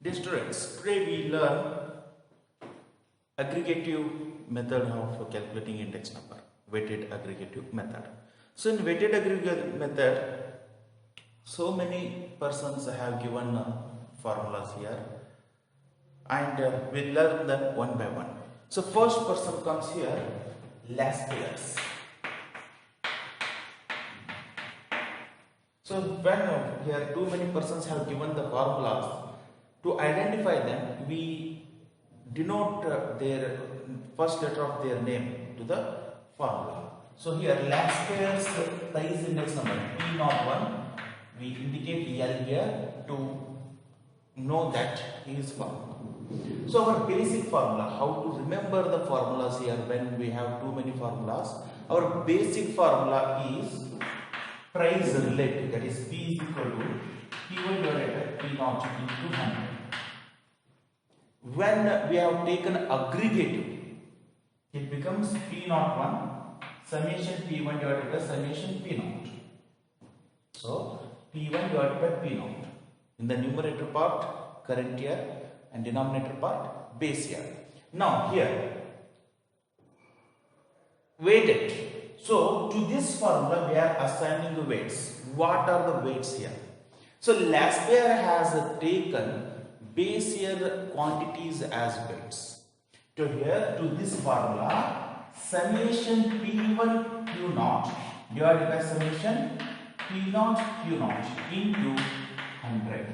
Dear students, today we learn aggregative method of calculating index number, weighted aggregative method. So in weighted aggregative method, so many persons have given formulas here, and we learn them one by one. So first person comes here, last pairs. So when here too many persons have given the formulas, to identify them, we denote their first letter of their name to the formula. So here last pairs price index number P01, we indicate L here to know that he is formula. So our basic formula, how to remember the formulas here when we have too many formulas. Our basic formula is price relative, that is P is equal to P1 divided by P0 into 100. When we have taken aggregative, it becomes P01 summation P1 divided by summation P0. So P1 divided by P0. In the numerator part, current year, and denominator part, base year. Now here, weighted. So to this formula we are assigning the weights. What are the weights here? So last pair has taken base year quantities as weights. To here, to this formula, summation P1 Q0 divided by summation P0 Q0 into 100.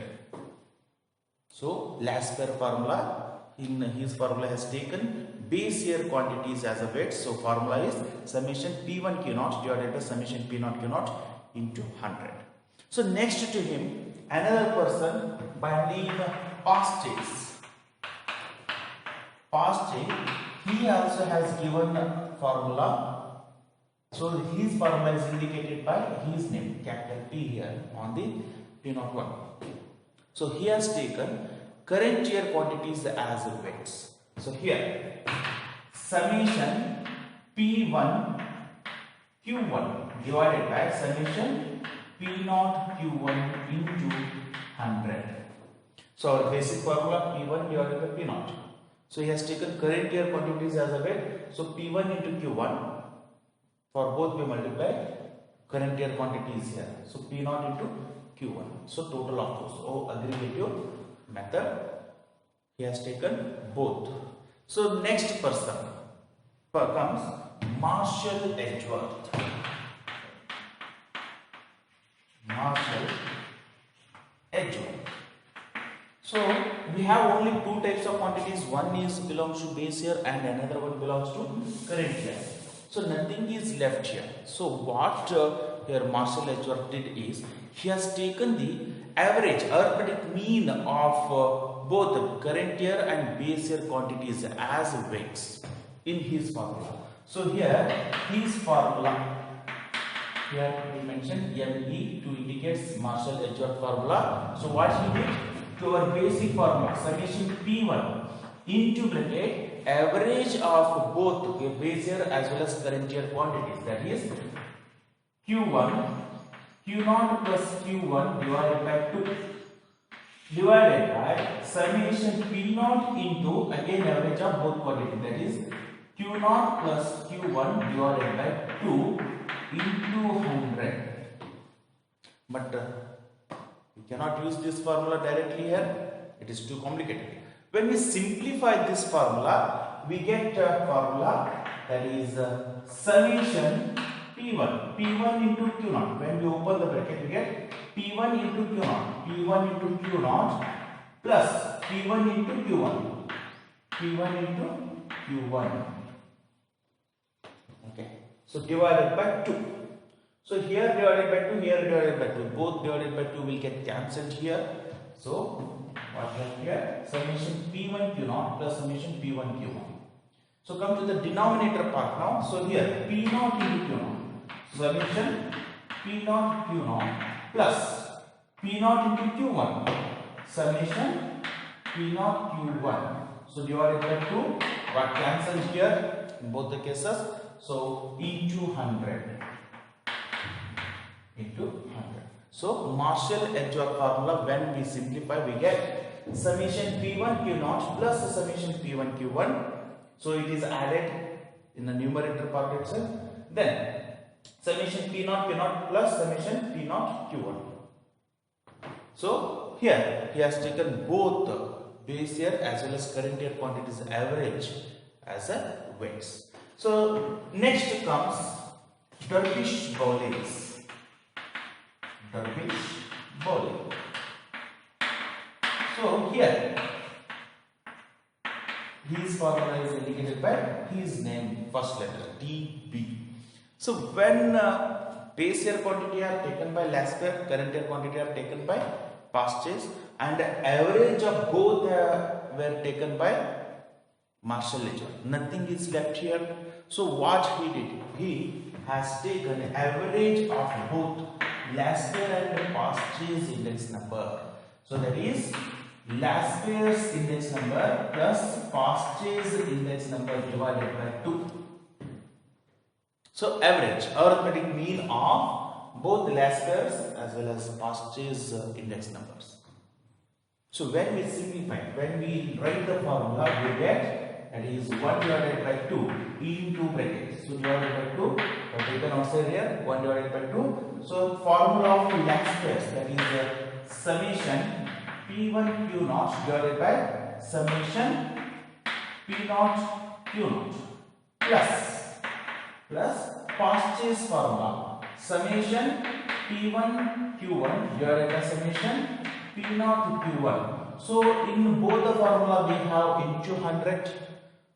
So last pair formula, in his formula has taken base year quantities as a weight. So formula is summation P1 Q0 divided by summation P0 Q0 into 100. So next to him, another person by name Postage. He also has given formula. So his formula is indicated by his name, capital P here on the P01. So he has taken current year quantities as weights. So here summation P1 Q1 divided by summation P0 Q1 into 100. So our basic formula P1 divided by P0. So he has taken current year quantities as a weight. So P1 into Q1, for both we multiply current year quantities here. So P0 into Q1. So total of those. So aggregative method, he has taken both. So next person comes Marshall Edgeworth. So we have only two types of quantities. One is belongs to base year and another one belongs to current year. So nothing is left here. So what here Marshall Edgeworth did is, he has taken the average arithmetic mean of both current year and base year quantities as weights in his formula. So here his formula, here we mentioned ME to indicate Marshall Edgeworth formula. So what he did? To our basic formula, summation P1 into bracket average of both base year as well as current year quantities, that is Q1 Q0 plus Q1 divided by 2 divided by summation P0 into again average of both quantities, that is Q0 plus Q1 divided by 2 into 100. But we cannot use this formula directly here, it is too complicated. When we simplify this formula, we get a formula that is summation P1 into Q0. When we open the bracket, we get P1 into Q0 plus P1 into Q1. Okay, so divided by 2. So here divided by 2, here divided by 2. Both divided by 2 will get cancelled here. So what we have here? Summation P1 Q0 plus summation P1 Q1. So come to the denominator part now. So here P0 into Q0. Summation P0 Q0 plus P0 into Q1. Summation P0 Q1. So divided by 2. What cancels here in both the cases? So into 100. Into 100. So Marshall Edgeworth formula, when we simplify, we get summation P1 Q0 plus summation P1 Q1. So it is added in the numerator part itself. Then summation P0 Q0 plus summation P0 Q1. So here he has taken both base year as well as current year quantities average as a weights. So next comes Dervish bowlings. Dervish bowling. So here his formula is indicated by his name, first letter DB. So when base year quantity are taken by last year, current year quantity are taken by past years, and average of both were taken by Marshall ledger. Nothing is left here. So what he did, he has taken average of both last year and past year's index number. So that is last year's index number plus past year's index number divided by 2. So average, arithmetic mean of both last year's as well as past year's index numbers. So when we simplify, when we write the formula, we get that is 1 divided by 2 into brackets. So divided by 2, but taken outside here, 1 divided by 2. So formula of last year's, that is summation P1 Q0 divided by summation P0 Q0 plus past year's formula summation P1 Q1 divided by summation P0 Q1. So in both the formula we have into 100.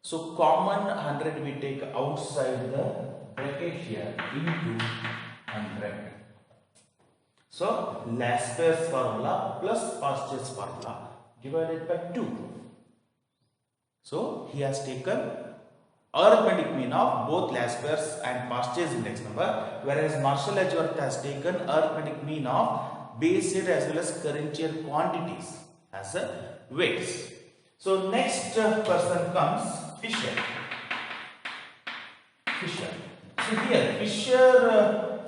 So common 100 we take outside the bracket here into 100. So last year's formula plus past year's formula divided by 2. So he has taken arithmetic mean of both last year's and past year's index number, whereas Marshall Edgeworth has taken arithmetic mean of base year as well as current year quantities as a weights. So next person comes Fissure. So here Fissure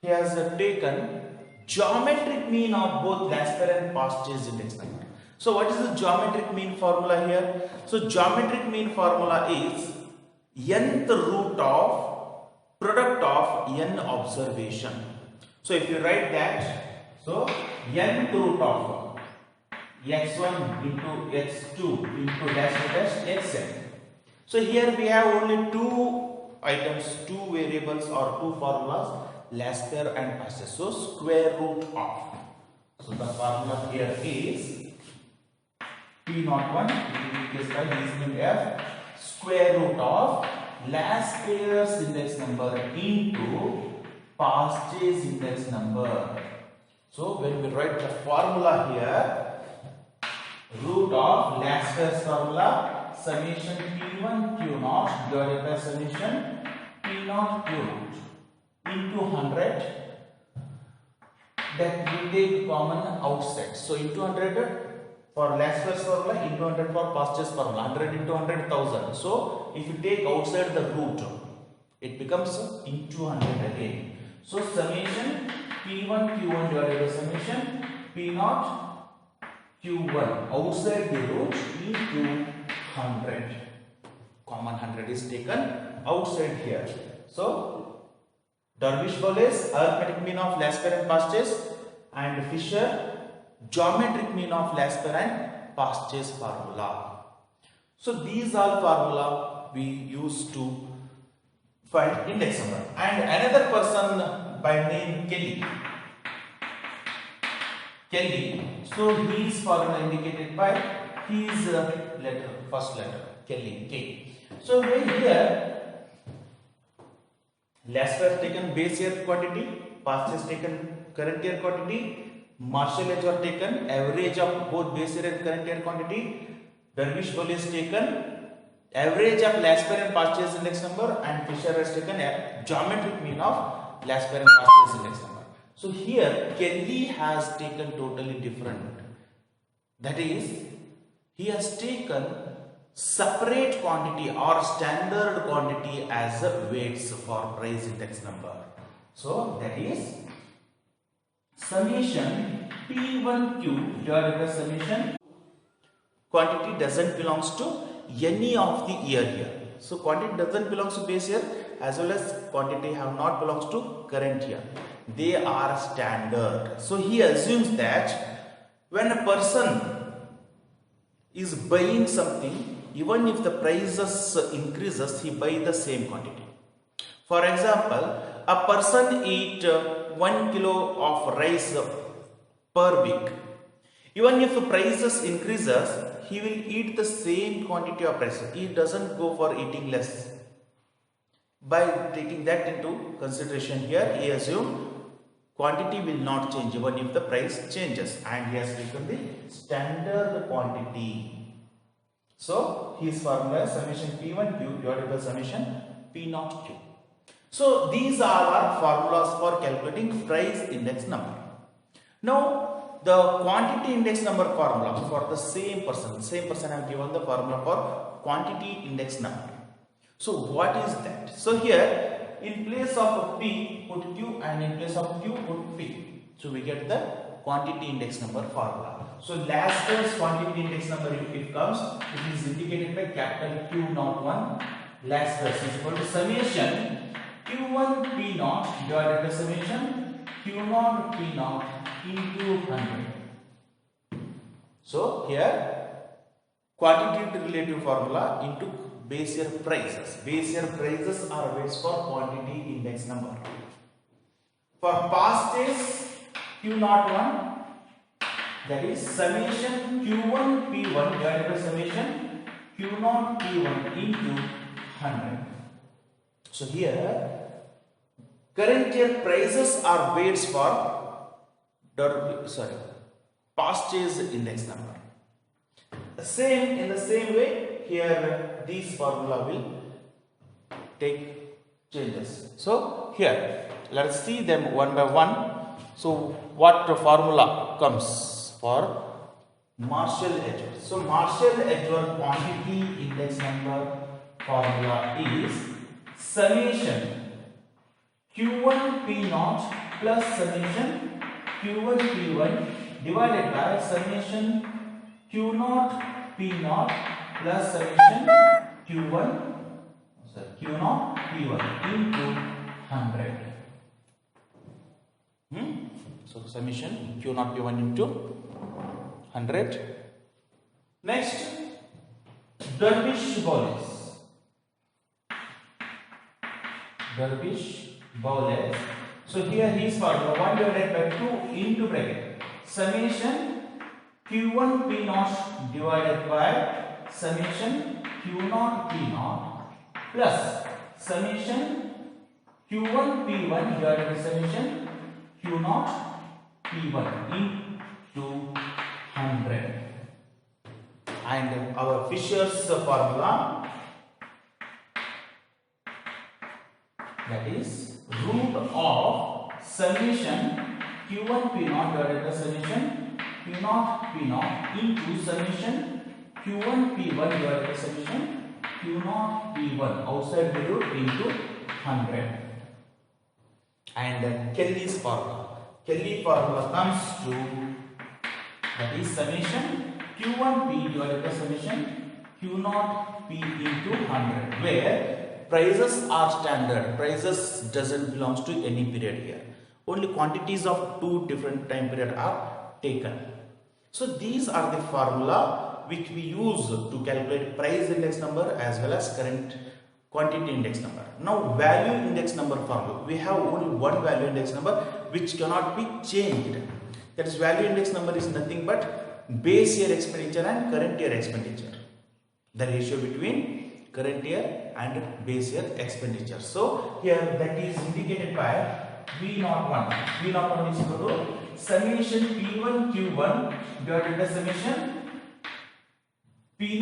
he has taken geometric mean of both last year and past year's index number. So what is the geometric mean formula here? So geometric mean formula is nth root of product of n observation. So if you write that, so nth root of x1 into x2 into dash xn. So here we have only two items, two variables or two formulas, last year and past year. So square root of. So the formula here is P01 indicated by his name f square root of last year's index number into past year's index number. So when we write the formula here, root of last year's formula summation P1 Q0 divided by summation P0 Q0 into 100, that we take common outside. So into 100 for last year's formula, into 100 for past year's formula, 100 into 100,000. So if you take outside the root, it becomes into 100 again. So summation P1 Q1 divided by summation P0 Q1 outside the root into 100. Common 100 is taken outside here. So Dervish follows arithmetic mean of last year and past years, and Fissure geometric mean of last year and past year's formula. So these are formula we use to find index number. And another person by name Kelly. So his formula indicated by his letter, first letter Kelly K. So here last year taken base year quantity, past year taken current year quantity, Marshall Edgeworth taken average of both base year and current year quantity, Dervish is taken average of last year and past year's index number, and Fissure has taken a geometric mean of last year and past year's index number. So here Kelly has taken totally different. That is, he has taken separate quantity or standard quantity as a weights for price index number. So that is summation P1Q divided by summation quantity doesn't belongs to any of the year here. So quantity doesn't belongs to base year as well as quantity have not belongs to current year. They are standard. So he assumes that when a person is buying something, even if the prices increases, he buy the same quantity. For example, a person eat 1 kilo of rice per week. Even if the prices increases, he will eat the same quantity of rice. He doesn't go for eating less. By taking that into consideration here, he assumes quantity will not change even if the price changes, and he has taken the standard quantity. So his formula is summation P1Q divided by summation P0Q. So these are our formulas for calculating price index number. Now the quantity index number formula for the same person have given the formula for quantity index number. So what is that? So here in place of P put Q and in place of Q put P. So we get the quantity index number formula. So last year's quantity index number if it comes, it is indicated by capital Q01. Last year's is equal to summation Q1 P0 divided by summation Q0 P0 into 100. So here quantity relative formula into base year prices. Base year prices are based for quantity index number. For past days Q01, that is summation Q1 P1 divided by summation Q0 P1 into 100. So here current year prices are weights for past year's index number. In the same way here this formula will take changes. So here let us see them one by one. So what formula comes for Marshall-Edgeworth? So Marshall-Edgeworth quantity index number formula is summation Q1 P0 plus summation Q1 P1 divided by summation Q0 P0 plus summation Q0 P1 into 100. So summation Q0 P1 into 100. Next, Dervish Bowles. So here his formula 1 divided by 2 into bracket summation Q1 P0 divided by summation Q0 P0 plus summation Q1 P1 divided by summation Q0 P1 into 100. And our Fissures formula, that is root of summation Q1 P0 divided by summation Q0 P0 into summation Q1 P1 divided by summation Q0 P1 outside the root into 100. And Kelly's formula comes to, that is summation Q1 P divided by summation Q0 P into 100, where prices are standard. Prices doesn't belong to any period here. Only quantities of two different time period are taken. So these are the formula which we use to calculate price index number as well as current quantity index number. Now value index number formula. We have only one value index number which cannot be changed. That is, value index number is nothing but base year expenditure and current year expenditure. The ratio between current year and base year expenditure. So here that is indicated by V01. V01 is equal to summation P1 Q1 divided by summation P0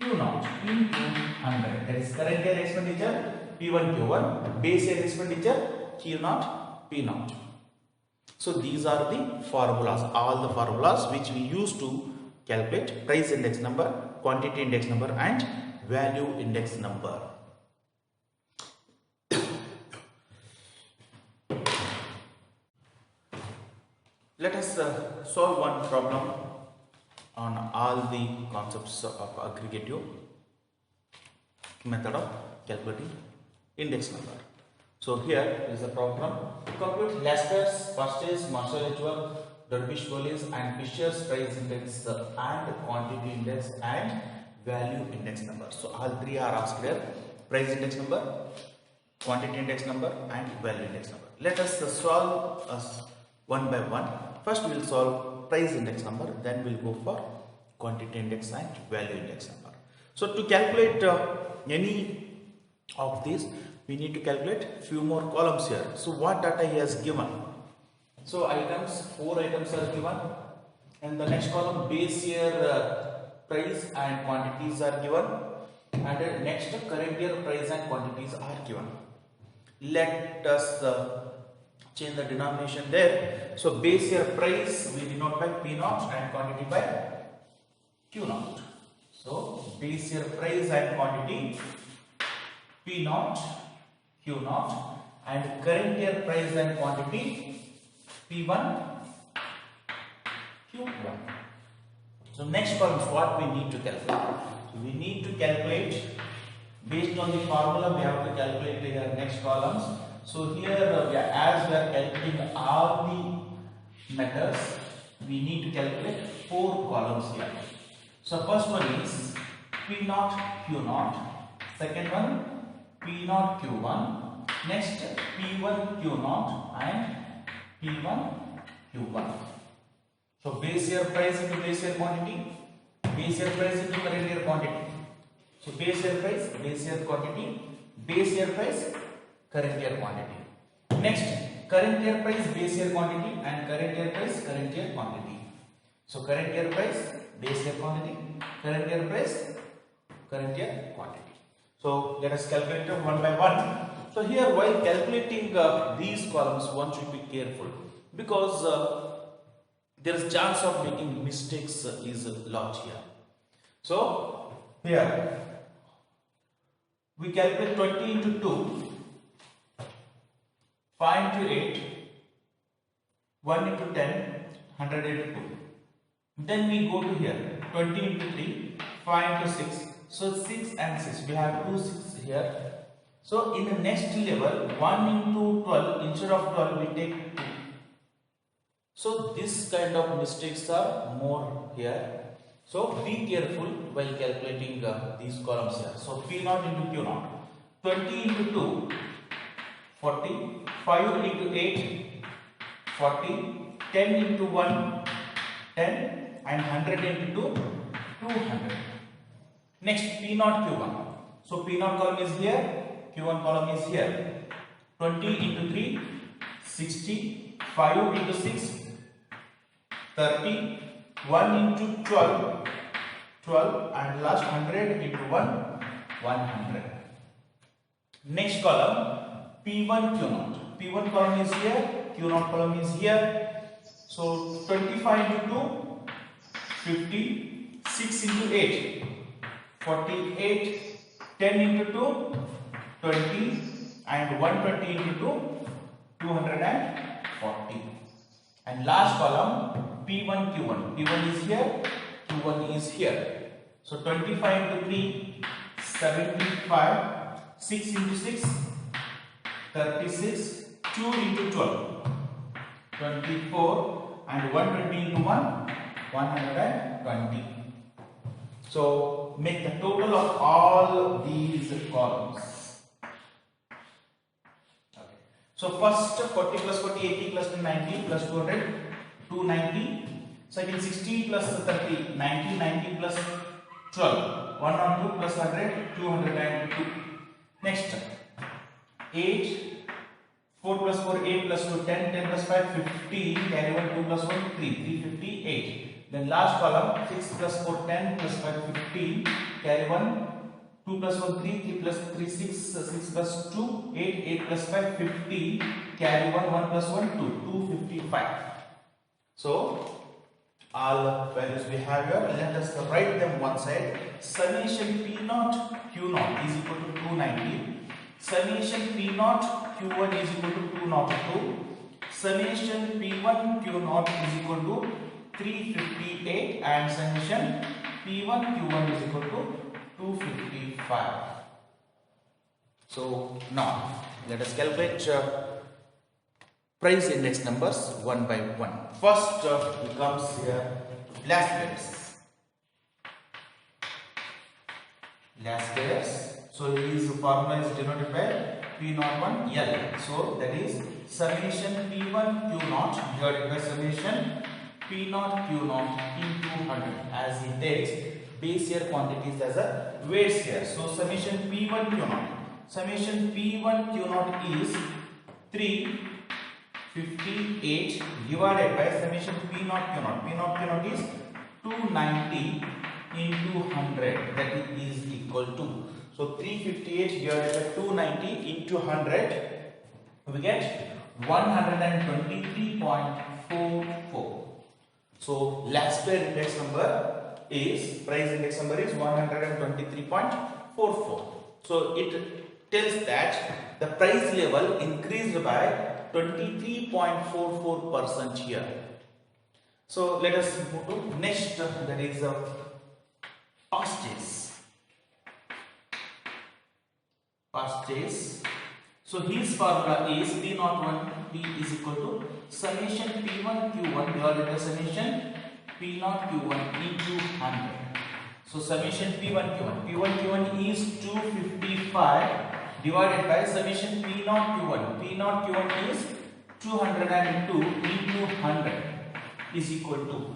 Q0 into 100. That is current year expenditure P1 Q1, base year expenditure Q0 P0. So these are the formulas, all the formulas which we use to calculate price index number, quantity index number and value index number. Let us solve one problem on all the concepts of aggregative method of calculating index number. So here is the problem. Compute Lester's purchase, Marshall H1, Dervish police and Fissures price index and quantity index and value index number. So all three are asked here: price index number, quantity index number and value index number. Let us solve one by one. First we will solve price index number, then we will go for quantity index and value index number. So to calculate any of these, we need to calculate few more columns here. So what data he has given? So items, 4 items are given, and the next column base year price and quantities are given, and next current year price and quantities are given. Let us change the denomination there. So base year price we denote by P naught and quantity by Q naught. So base year price and quantity P naught, Q naught, and current year price and quantity P1, Q1. So next column is what we need to calculate. So we need to calculate based on the formula. We have to calculate here next columns. So here as we are calculating all the methods, we need to calculate 4 columns here. So first one is P naught, Q naught. Second one P naught, Q1. Next P1, Q naught and P1, Q1. So base year price into base year quantity, base year price into current year quantity. So base year price, base year quantity, base year price, current year quantity. Next current year price, base year quantity and current year price, current year quantity. So current year price, base year quantity, current year price, current year quantity. So let us calculate them one by one. So here while calculating these columns, one should be careful because there is chance of making mistakes is a lot here. So here we calculate 20 into 2, 5 into 8, 1 into 10, 100 into 2. Then we go to here 20 into 3, 5 into 6. So 6 and 6, we have 2 6 here. So in the next level 1 into 12, instead of 12 we take 2. So this kind of mistakes are more here. So be careful while calculating these columns here. So P naught into Q naught, 20 into 2, 40, 5 into 8, 40, 10 into 1, 10 and 100 into 2, 200. Next P naught, Q1. So P naught column is here, Q1 column is here. 20 into 3, 60, 5 into 6, 30, 1 into 12, 12 and last 100 into 1, 100. Next column P1, Q naught. P1 column is here, Q naught column is here. So 25 into 2, 50, 6 into 8, 48, 10 into 2, 20 and 120 into 2, 240. And last column P1, Q1. P1 is here, Q1 is here. So 25 into 3, 75, 6 into 6, 36, 2 into 12, 24 and 120 into 1, 120. So make the total of all these columns. Okay. So first 40 plus 40, 80 plus 90 plus 200, 290. Second 60 plus 30, 90, 90 plus 12, 102 plus 100, 202. Next 8, 4 plus 4, 8 plus 2, 10, 10 plus 5, 15, carry 1, 2 plus 1, 3, 358. Then last column 6 plus 4, 10 plus 5, 15, carry 1, 2 plus 1, 3, 3 plus 3, 6, 6 plus 2, 8, 8 plus 5, 15, carry 1, 1 plus 1, 2, 255. So all values we have here, let us write them one side. Summation P naught Q naught is equal to 290. Summation P naught Q1 is equal to 202. Summation P1 Q naught is equal to 358 and summation P1 Q1 is equal to 255. So now let us calculate price index numbers one by one. First becomes here last pairs. Last pairs. So his formula is denoted by P01 L. So that is summation P1 Q0 divided by summation P0 Q0 into 100, as he takes base year quantities as a weights here. So summation P1 Q0. Summation P1 Q0 is 358 divided by summation P0 Q0. P0 Q0 is 290 into 100, that is equal to, so 358 divided by 290 into 100, we get 123.44. So last pair index number is, price index number is 123.44. So it tells that the price level increased by 23.44% here. So let us move to next, that is purchase. Purchase. So his formula is P01 P is equal to summation P1 Q1 divided by summation P0 Q1 into 100. So summation P1 Q1. P1 Q1 is 255 divided by summation P0 Q1. P0 Q1 is 202 into 100 is equal to.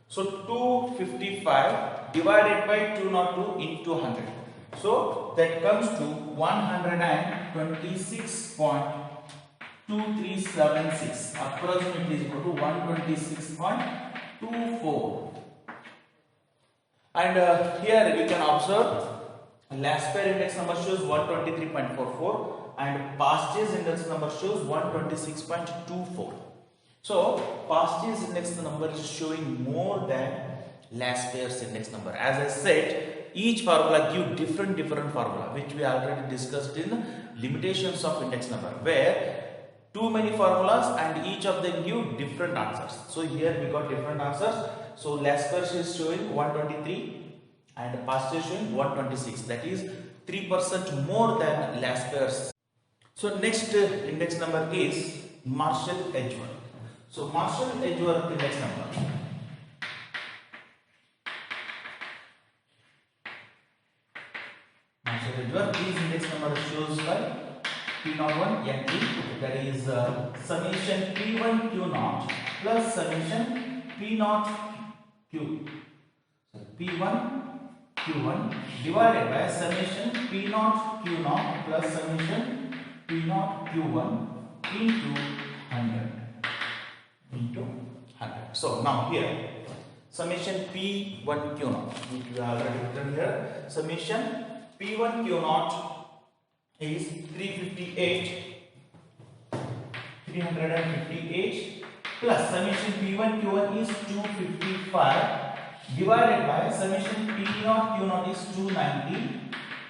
So 255 divided by 202 into 100. So that comes to 126.2376. Approximately is equal to 126.24. And here we can observe last pair index number shows 123.44 and purchase index number shows 126.24. So purchase index number is showing more than last pair's index number. As I said, each formula give different formula, which we already discussed in limitations of index number, where too many formulas and each of them give different answers. So here we got different answers. So last pair is showing 123 and past is showing 126. That is 3% more than last pair's. So next index number is Marshall Edgeworth. So Marshall Edgeworth index number. Marshall Edgeworth, these index number shows by P01 NT, that is summation P1 Q0 plus summation P0 Q. So P1 Q1 divided by summation P0 Q0 plus summation P0 Q1 into 100. So now here summation P1 Q0, which we have already written here. Summation P1 Q0 is 358 plus summation P1 Q1 is 255 divided by summation P0 Q0 is 290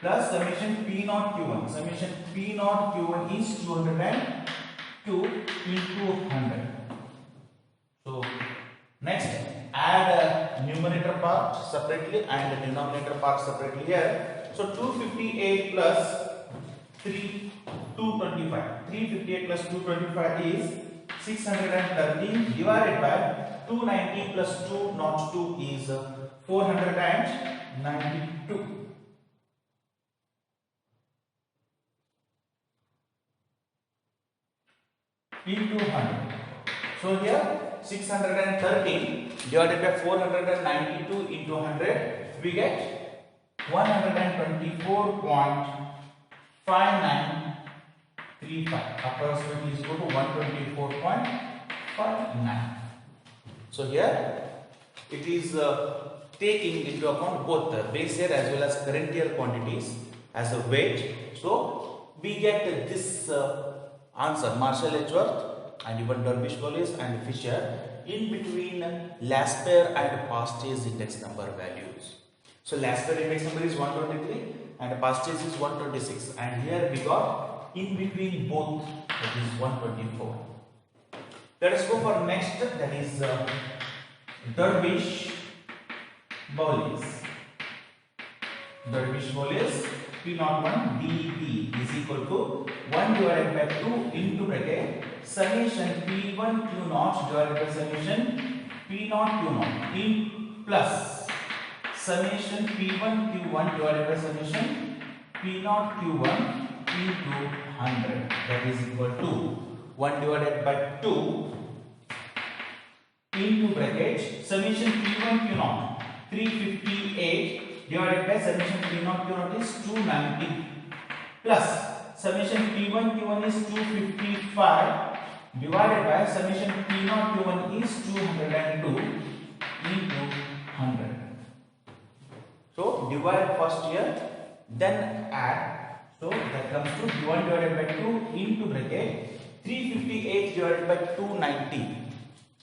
plus summation P0 Q1. Summation P0 Q1 is 202 into 100. So next, add numerator part separately and denominator part separately here. So 258 plus 225. 358 plus 225 is 613 divided by 290 plus 202 is 492. Into 100. So here 613 divided by 492 into 100, we get 124.5935. Approximately is equal to 124.59. So here it is taking into account both the base year as well as current year quantities as a weight. So we get this answer, Marshall Edgeworth and even Dervish and Fissures, in between last pair and past year's index number values. So last pair index number is 123 and past year's is 126, and here we got in between both, that is 124. Let us go for next, that is Dervish Bowlies. Dervish Bowlies P01 dP is equal to 1 divided by 2 into bracket summation P1 Q0 divided by summation P0 Q0 in plus summation P1 Q1 divided by summation P0 Q1 into 100, that is equal to 1 divided by 2 into bracket summation P1 Q0 358 divided by summation P0 Q0 is 290 plus summation P1 Q1 is 255 divided by summation P0 Q1 is 202 into 100. So divide first here, then add. So that comes to 1 divided by 2 into bracket 358 divided by 290.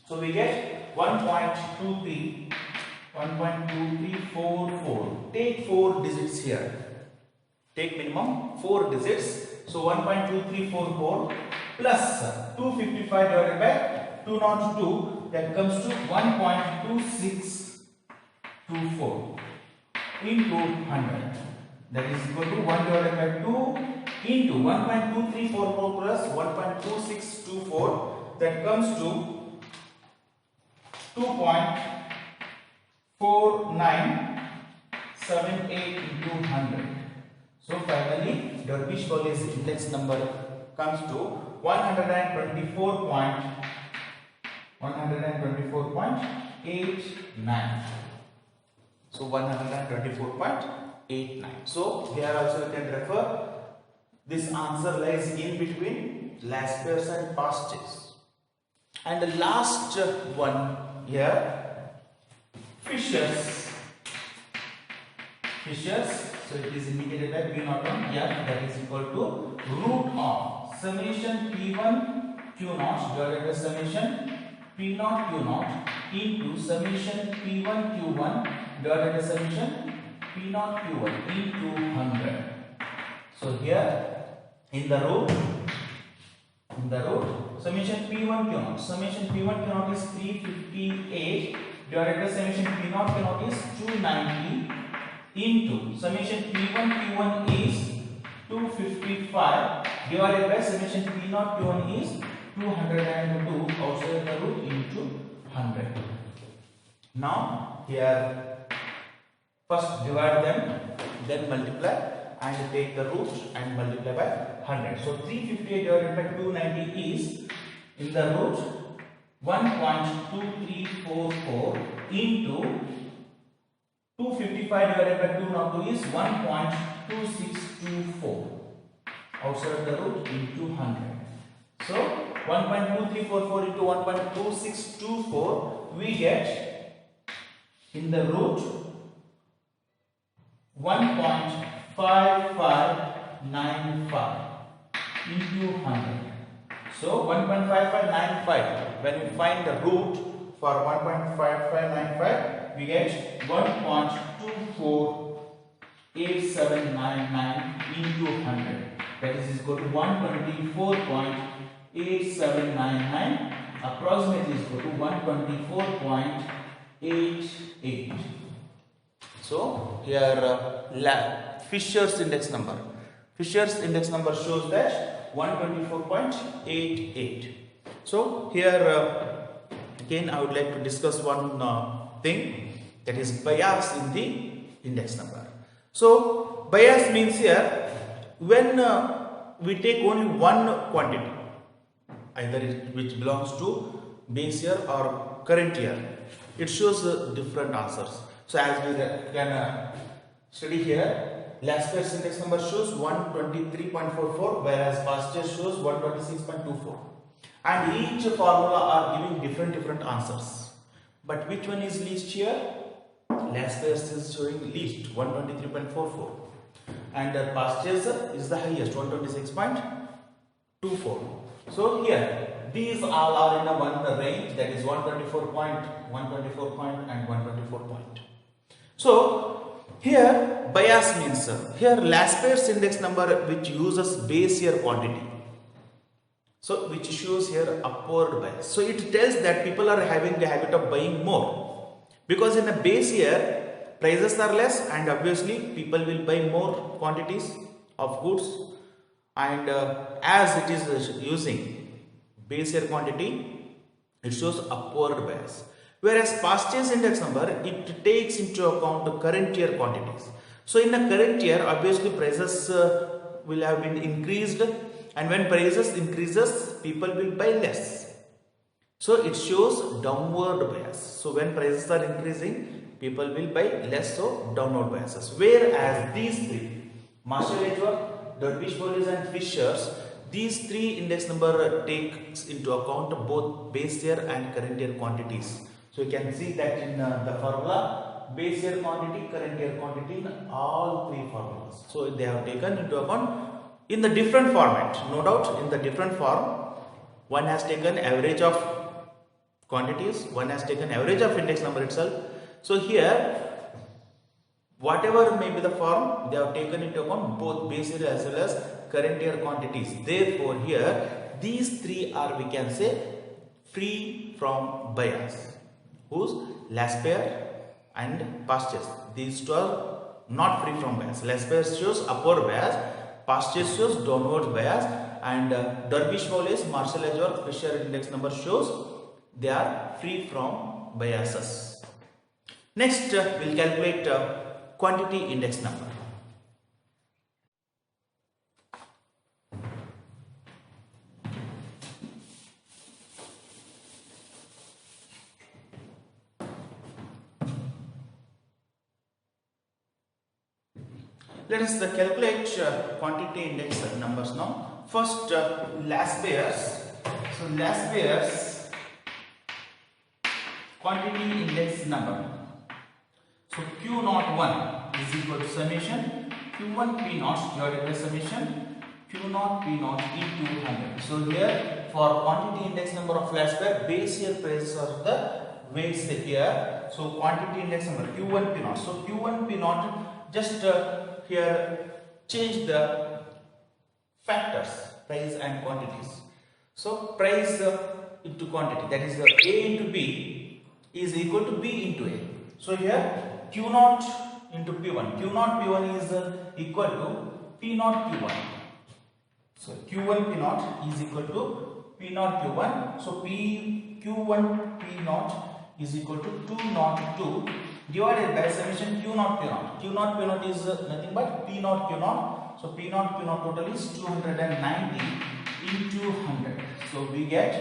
So we get 1.23. 1.2344. Take 4 digits here. Take minimum 4 digits. So 1.2344 plus 255 divided by 202, that comes to 1.2624 into 100. That is equal to 1 divided by 2 into 1.2344 plus 1.2624, that comes to 2.4978 into 100. So finally Dervish Bowlies index number comes to 124.89. So 124.89. So here also you can refer. This answer lies in between last pairs and past tense. And the last one here, Fissures. So it is indicated by P0 on F, that is equal to root of summation P1 Q0 divided by summation P0 Q0 into summation P1 Q1 divided by summation P0 Q1 into 100. So here in the root summation P1 Q0 is 358 divided by summation P0 Q0 is 290 into summation P1 Q1 is 255 divided by summation P0 Q1 is 202 outside the root into 100. Now here first divide them, then multiply and take the root and multiply by 100. So 358 divided by 290 is in the root 1.2344 into 255 divided by 202 is 1.2624 outside the root into 100. So 1.2344 into 1.2624, we get in the root 1.5595 into 100. So 1.5595, when we find the root for 1.5595, we get 1.248799 into 100. That is equal to 124.8799, approximately is equal to 124.88. So here Fissures index number. Fissures index number shows that 124.88. So here again I would like to discuss one thing, that is bias in the index number. So bias means here when we take only one quantity, either which belongs to base year or current year, it shows different answers. So as we can study here, last year's index number shows 123.44, whereas past year shows 126.24, and each formula are giving different answers. But which one is least here? Last year's is showing least 123.44, and the past year's is the highest 126.24. So here these all are in a one range, that is 124 point, 124 point and 124 point. So here bias means here last year's index number which uses base year quantity, so which shows here upward bias. So it tells that people are having the habit of buying more. Because in a base year prices are less and obviously people will buy more quantities of goods, and as it is using base year quantity, it shows upward bias. Whereas past year's index number, it takes into account the current year quantities. So in the current year obviously prices will have been increased, and when prices increases people will buy less. So it shows downward bias. So when prices are increasing, people will buy less, so downward biases. Whereas these three, Marshall-Edgeworth, Dervish and Fissures, these three index number takes into account both base year and current year quantities. So you can see that in the formula, base year quantity, current year quantity, in all three formulas. So they have taken into account in the different format, no doubt in the different form. One has taken average of quantities, one has taken average of index number itself. So here, whatever may be the form, they have taken into account both base year as well as current year quantities. Therefore here these three are, we can say, free from bias. Whose? Last pair and past years. These two are not free from bias. Last pair shows upward bias, past year shows downward bias, and Dervish Wallace, Marshall-Edgeworth, Fisher index number shows they are free from biases. Next we'll calculate quantity index number. Let us calculate quantity index numbers now. First, last pairs. So last pairs quantity index number. So Q01 is equal to summation Q1 P0 divided by summation Q0 P0 into 100. So here for quantity index number of last pair, base year prices are the weights here. So quantity index number Q1 P0. So Q1 P0, just here change the factors, price and quantities. So price into quantity, that is A into B is equal to B into A. So here Q0 into P1, Q0 P1 is equal to P0 Q1. So Q1 P0 is equal to P0 Q1. So Q1 P0 is equal to 202 divided by summation Q0 P0. Q0 P0 is nothing but P0 Q0. So P0 Q0 total is 290 into 100. So we get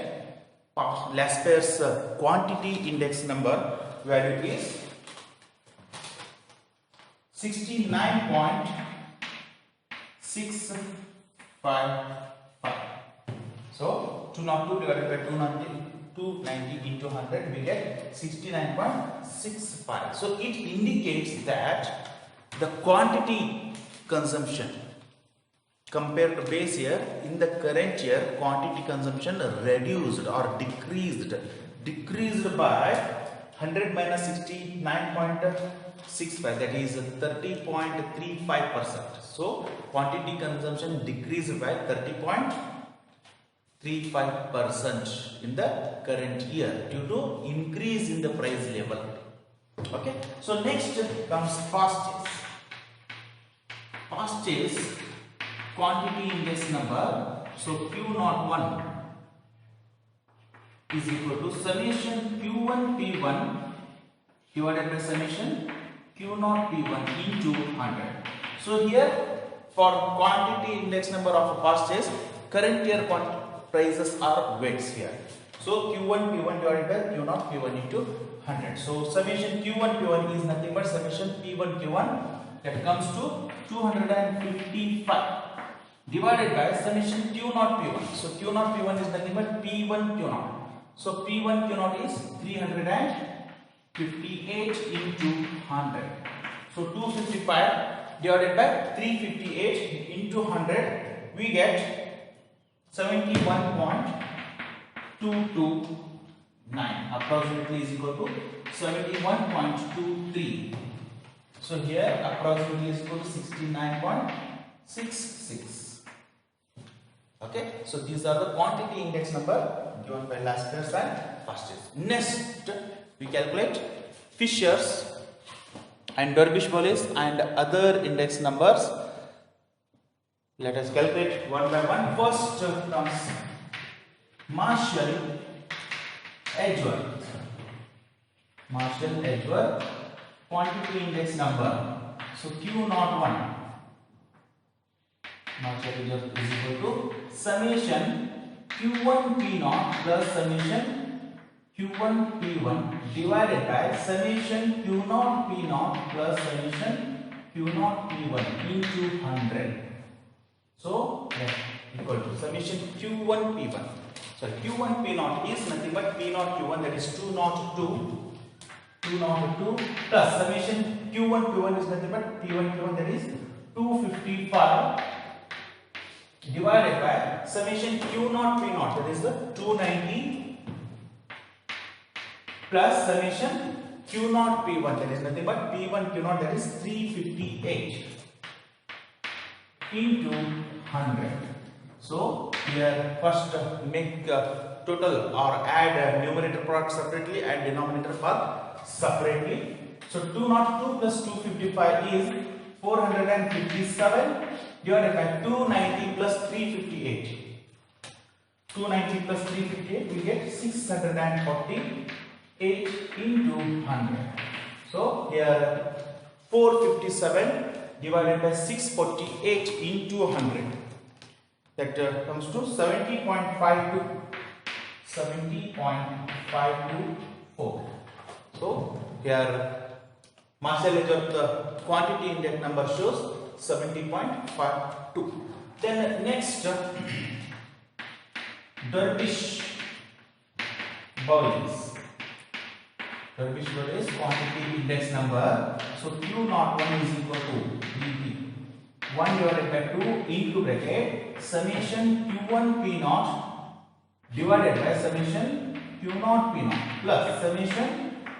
last pair's quantity index number value is 69.655. So 202 divided by 290 into 100, we get 69.65. So it indicates that the quantity consumption compared to base year, in the current year quantity consumption reduced or decreased by 100 minus 69.65, that is 30.35%. So quantity consumption decreased by 30.35% in the current year due to increase in the price level. Okay, so next comes past year's quantity index number. So Q01 is equal to summation Q1 P1 divided by summation Q0 P1 into 100. So here for quantity index number of past years, current year prices are weights here. So Q1 P1 divided by Q0 P1 into 100. So summation Q1 P1 is nothing but summation P1 Q1, that comes to 255 divided by summation Q0 P1. So Q0 P1 is nothing but P1 Q0. So P1 Q0 is 358 into 100. So 255 divided by 358 into 100, we get 71.229, approximately is equal to 71.23. So here approximately is equal to 69.66. Okay, so these are the quantity index number given by last year's and past year's. Next we calculate Fissures and Dervish values and other index numbers. Let us calculate one by one. First comes Marshall-Edgeworth. Marshall-Edgeworth quantity index number. So Q01 Marshall-Edgeworth is equal to summation Q1 P0 plus summation Q1 P1 divided by summation Q0 P0 plus summation Q0 P1 into 100. So equal to summation Q1 P1. So Q1 P0 is nothing but P0 Q1, that is 202 plus summation Q1 P1 is nothing but P1 Q1, that is 255 divided by summation Q0 P0, that is the 290 plus summation Q0 P1, that is nothing but P1 Q0, that is 358 into 100. So here first make total or add numerator product separately and denominator part separately. So 202 plus 255 is 457 divided by 290 plus 358. 290 plus 358 we get 648 into 100. So here 457 divided by 648 into 100, that comes to 70.52, 70.524. So here Marshall-Edgeworth the quantity index number shows 70.52. Then next Dervish values. Dervish values quantity index number. So Q01 is equal to 1 divided by 2 into bracket summation Q1 P0 divided by summation Q0 P0 plus summation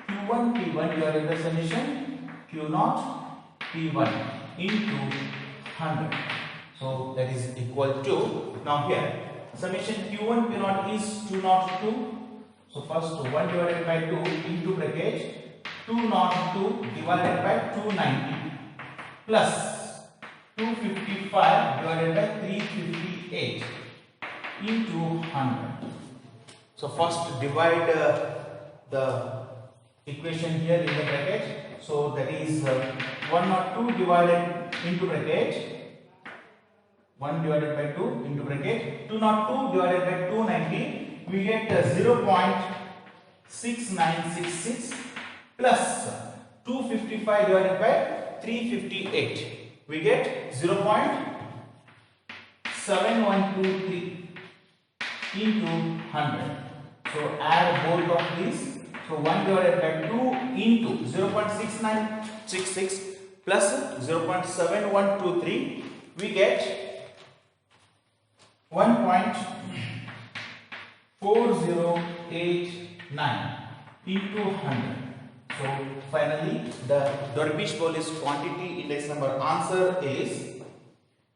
Q1 P1 divided by summation Q0 P1 into 100. So that is equal to, now here summation Q1 P0 is 202. So first 1 divided by 2 into bracket 202 divided by 290 plus 255 divided by 358 into 100. So first divide the equation here in the bracket. So that is 102 divided into bracket 1 divided by 2 into bracket 202 divided by 290, we get 0.6966 plus 255 divided by 358. We get 0.7123 into 100. So add both of these. So 1 divided by 2 into 0.6966 plus 0.7123. We get 1.4089 into 100. So finally the Dervish values quantity index number answer is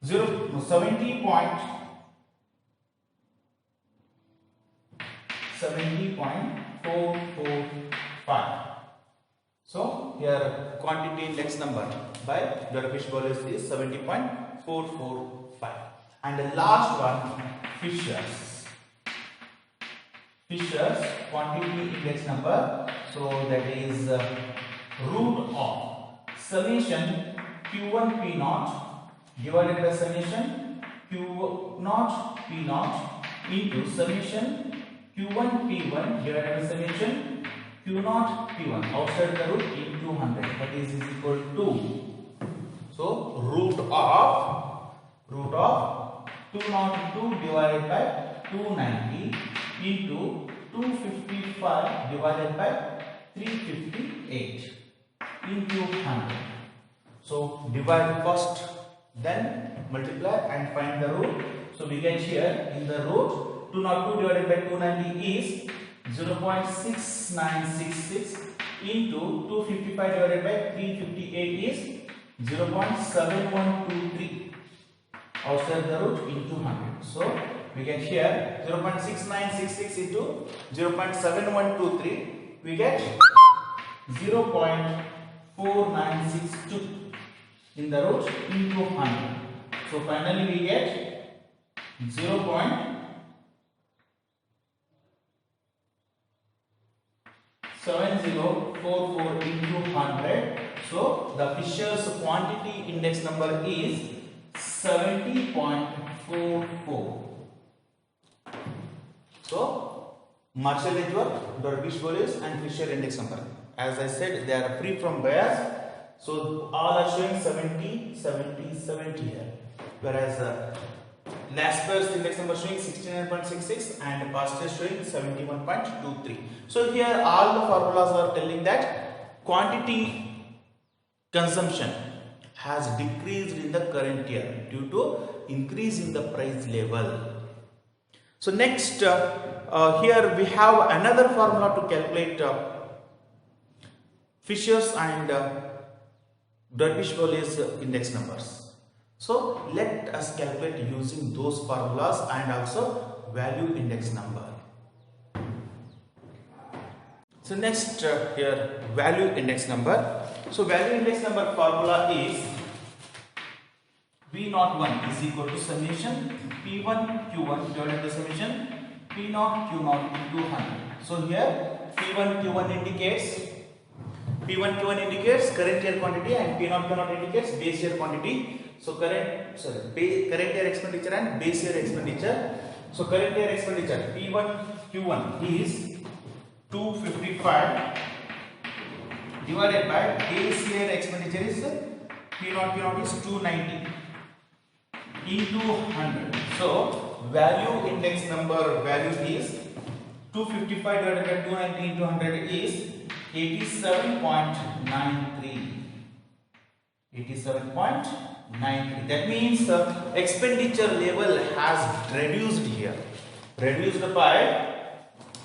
70.445. So here quantity index number by Dervish values is 70.445. And the last one, Fissures. Fissures quantity index number. So that is root of summation Q1 P0 divided by summation Q0 P0 into summation Q1 P1 divided by summation Q0 P1 outside the root into 100, that is equal to, so root of 202 divided by 290 into 255 divided by 358 into 100. So divide first, then multiply and find the root. So we get here in the root 202 divided by 290 is 0.6966 into 255 divided by 358 is 0.7123 outside the root into 100. So we get here 0.6966 into 0.7123, we get 0.4962 in the root into 100. So finally we get 0.7044 into 100. So the Fissures quantity index number is 70.44. So Marshall network, Dervish values and Fissure index number. As I said, they are free from bias. So all are showing 70, 70, 70 here. Whereas Lasper's index number showing 69.66 and Pasteur showing 71.23. So here all the formulas are telling that quantity consumption has decreased in the current year due to increase in the price level. So next here we have another formula to calculate Fissures and Dervish values index numbers. So let us calculate using those formulas and also value index number. So next here value index number. So value index number formula is P01 is equal to summation P1 Q1 divided by summation P0 Q0 into 100. So here P1 Q1 indicates current year quantity and P0 Q0 indicates base year quantity. So current year expenditure and base year expenditure. So current year expenditure P1 Q1 is 255 divided by base year expenditure is P0 Q0 is 290 into 100. So value index number value is 255 divided by 290 into 100 is 87.93. 87.93. That means the expenditure level has reduced here. Reduced by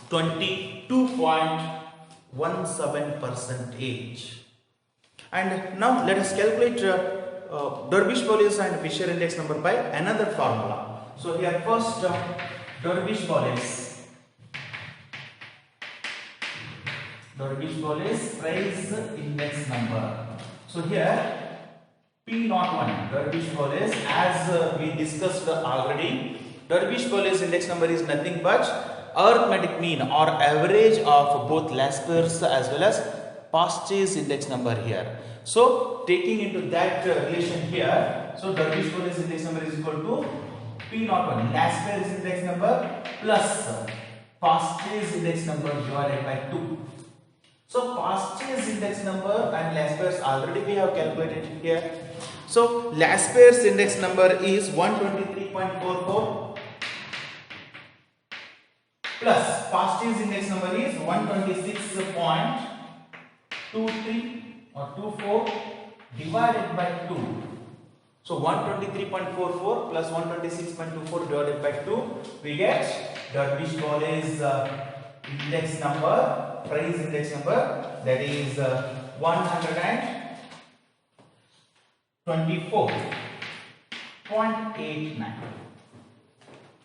22.17%. And now let us calculate Dervish values and Fissure index number by another formula. So here first Dervish values price index number. So here P01 Dervish values, as we discussed already, Dervish values index number is nothing but arithmetic mean or average of both Lasper's as well as Pasteur's index number here. So taking into that relation here, so Dervish values index number is equal to P01 Lasper's index number plus Pasteur's index number divided by 2. So Pasteur's index number and Lasper's already we have calculated here. So Lasper's index number is 123.44 plus Pasteur's index number is 126.23 or 24 divided by 2. So 123.44 plus 126.24 divided by 2, we get Dervish values index number, price index number, that is 124.89.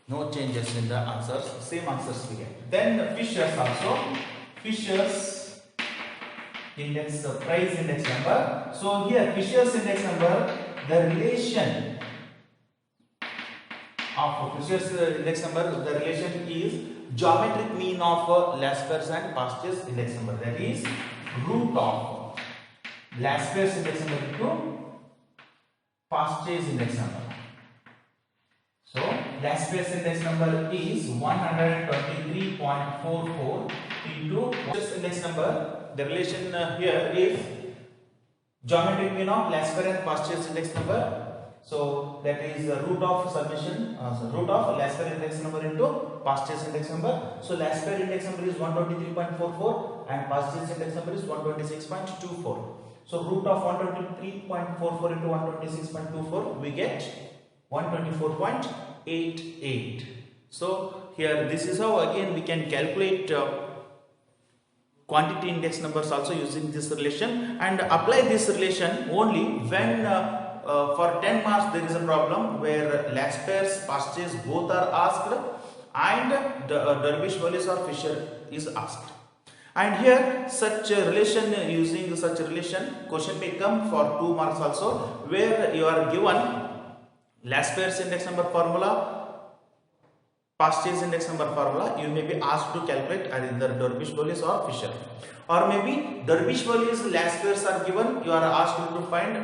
No changes in the answers, same answers we get. Then the Fissures also, Fissures index price index number. So here Fissures index number, the relation of Fissures index number, the relation is geometric mean of Lasper's and Pasteur's index number, that is root of Lasper's index number into Pasteur's index number. So Lasper's index number is 123.44 into Pasteur's index number. The relation here is geometric mean of Lasper and Pasteur's index number. So that is the root of summation, root of Lasper index number into Pasteur's index number. So Lasper index number is 123.44 and Pasteur's index number is 126.24. So root of 123.44 into 126.24, we get 124.88. So here this is how again we can calculate quantity index numbers also using this relation, and apply this relation only when for 10 marks there is a problem where Lasper's, Pasteur's both are asked and the Dervish values or Fissure is asked. And here such a relation, using such a relation, question may come for 2 marks also, where you are given last pairs index number formula, past tense index number formula. You may be asked to calculate either Dervish values or Fissure, or maybe Dervish values last pairs are given, you are asked to find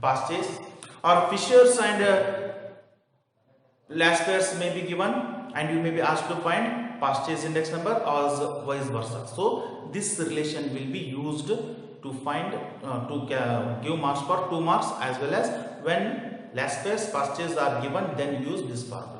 past tense, or Fissures and last pairs may be given and you may be asked to find past tense index number, or vice versa. So this relation will be used to find give marks for 2 marks, as well as when last pairs past tense are given, then use this formula.